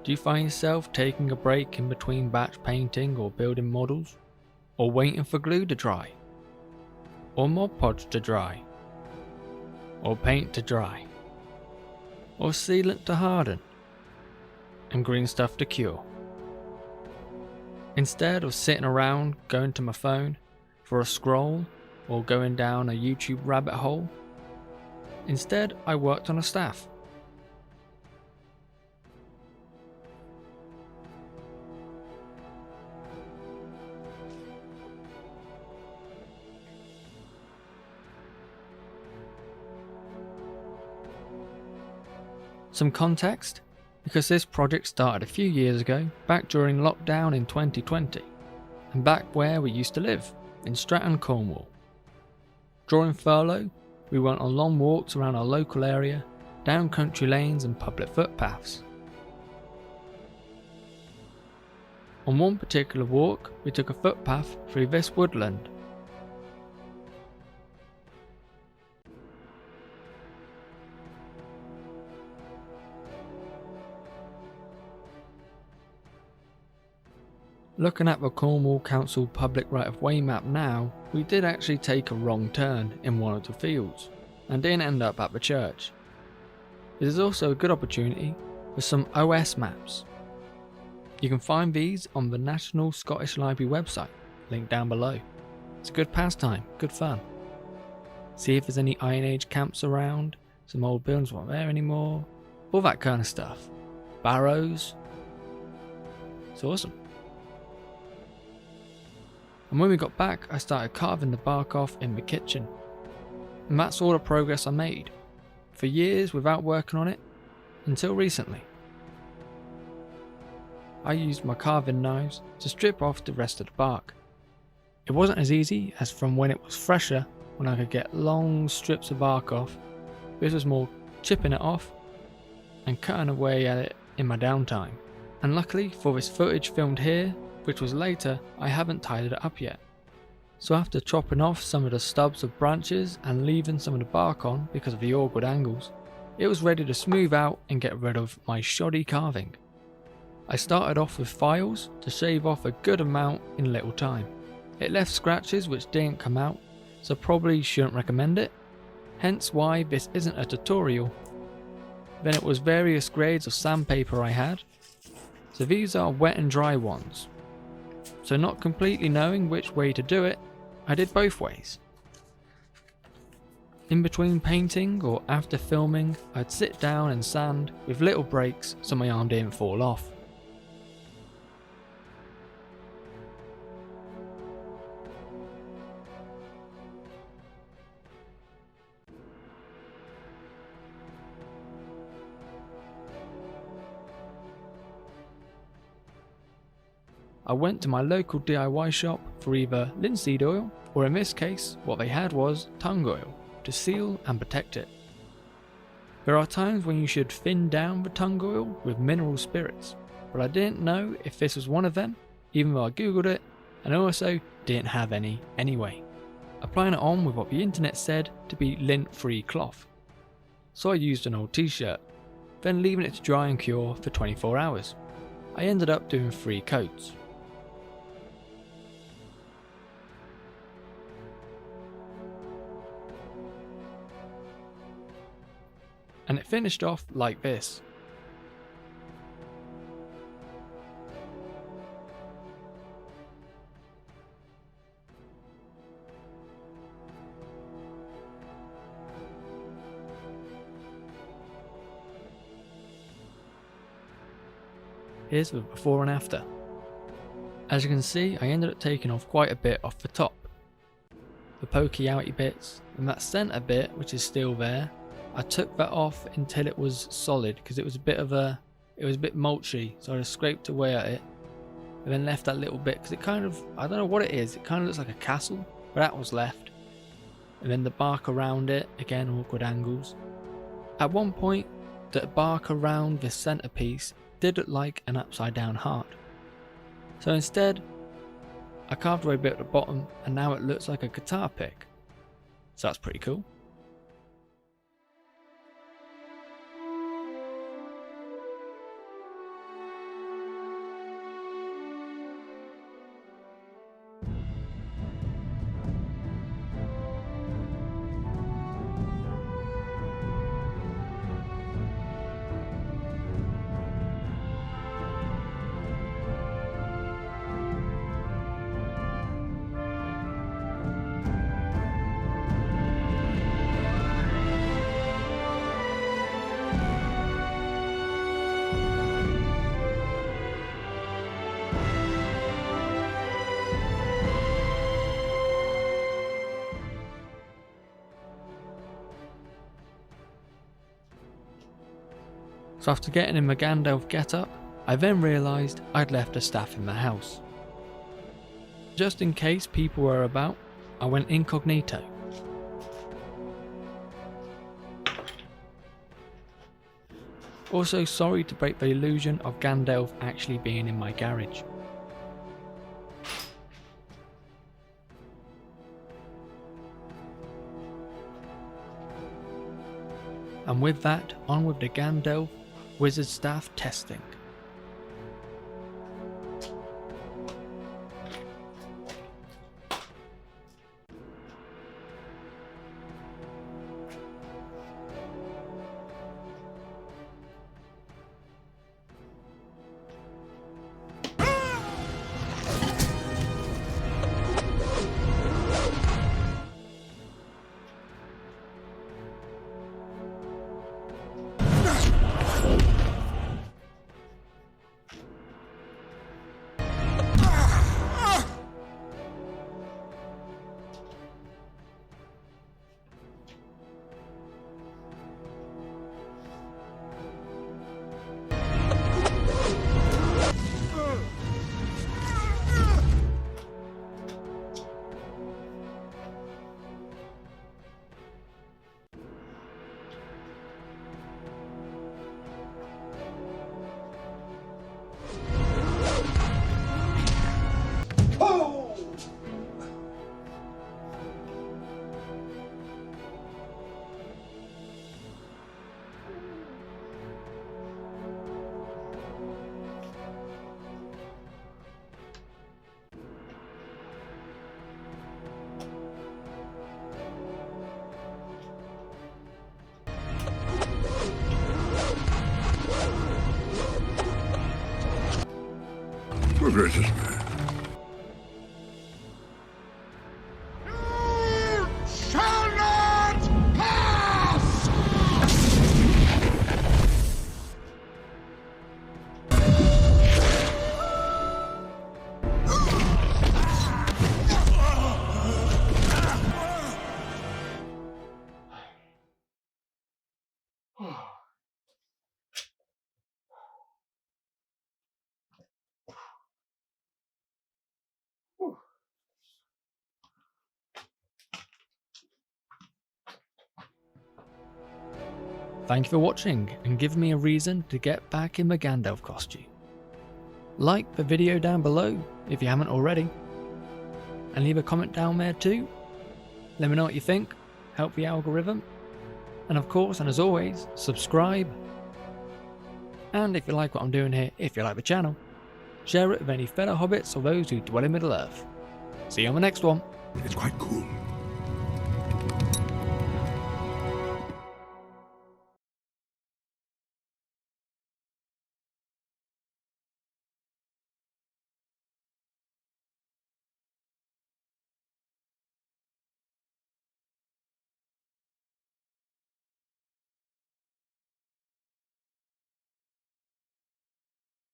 Do you find yourself taking a break in between batch painting or building models? Or waiting for glue to dry? Or Mod Podge to dry? Or paint to dry? Or sealant to harden? And green stuff to cure? Instead of sitting around going to my phone for a scroll or going down a YouTube rabbit hole, instead I worked on a staff. Some context, because this project started a few years ago, back during lockdown in 2020, and back where we used to live, in Stratton, Cornwall. During furlough, we went on long walks around our local area, down country lanes and public footpaths. On one particular walk, we took a footpath through this woodland. Looking at the Cornwall Council public right-of-way map now, we did actually take a wrong turn in one of the fields, and didn't end up at the church. It is also a good opportunity for some OS maps. You can find these on the National Scottish Library website, linked down below. It's a good pastime, good fun. See if there's any Iron Age camps around, some old buildings weren't there anymore, all that kind of stuff. Barrows. It's awesome. And when we got back, I started carving the bark off in the kitchen. And that's all the progress I made, for years without working on it, until recently. I used my carving knives to strip off the rest of the bark. It wasn't as easy as from when it was fresher, when I could get long strips of bark off. This was more chipping it off and cutting away at it in my downtime. And luckily for this footage filmed here, which was later, I haven't tidied it up yet. So after chopping off some of the stubs of branches and leaving some of the bark on because of the awkward angles, it was ready to smooth out and get rid of my shoddy carving. I started off with files to shave off a good amount in little time. It left scratches which didn't come out, so probably shouldn't recommend it, hence why this isn't a tutorial. Then it was various grades of sandpaper I had, so these are wet and dry ones. So not completely knowing which way to do it, I did both ways. In between painting or after filming, I'd sit down and sand with little breaks so my arm didn't fall off. I went to my local DIY shop for either linseed oil, or in this case, what they had was tung oil, to seal and protect it. There are times when you should thin down the tung oil with mineral spirits, but I didn't know if this was one of them, even though I googled it, and also didn't have any anyway. Applying it on with what the internet said to be lint-free cloth. So I used an old t-shirt, then leaving it to dry and cure for 24 hours. I ended up doing 3 coats. And it finished off like this. Here's the before and after. As you can see, I ended up taking off quite a bit off the top. The pokey outy bits, and that centre bit which is still there, I took that off until it was solid because it was a bit mulchy, so I just scraped away at it and then left that little bit because it kind of, I don't know what it is, it kind of looks like a castle, but that was left. And then the bark around it, again awkward angles. At one point, the bark around the centerpiece did look like an upside down heart. So instead, I carved away a bit at the bottom and now it looks like a guitar pick. So that's pretty cool. So after getting in my Gandalf getup, I then realised I'd left a staff in my house. Just in case people were about, I went incognito. Also sorry to break the illusion of Gandalf actually being in my garage. And with that, on with the Gandalf Wizard Staff testing. The greatest man. You shall not pass! Thank you for watching and give me a reason to get back in my Gandalf costume. Like the video down below if you haven't already, and leave a comment down there too. Let me know what you think, help the algorithm, and of course, and as always, subscribe. And if you like what I'm doing here, if you like the channel, share it with any fellow hobbits or those who dwell in Middle Earth. See you on the next one. It's quite cool.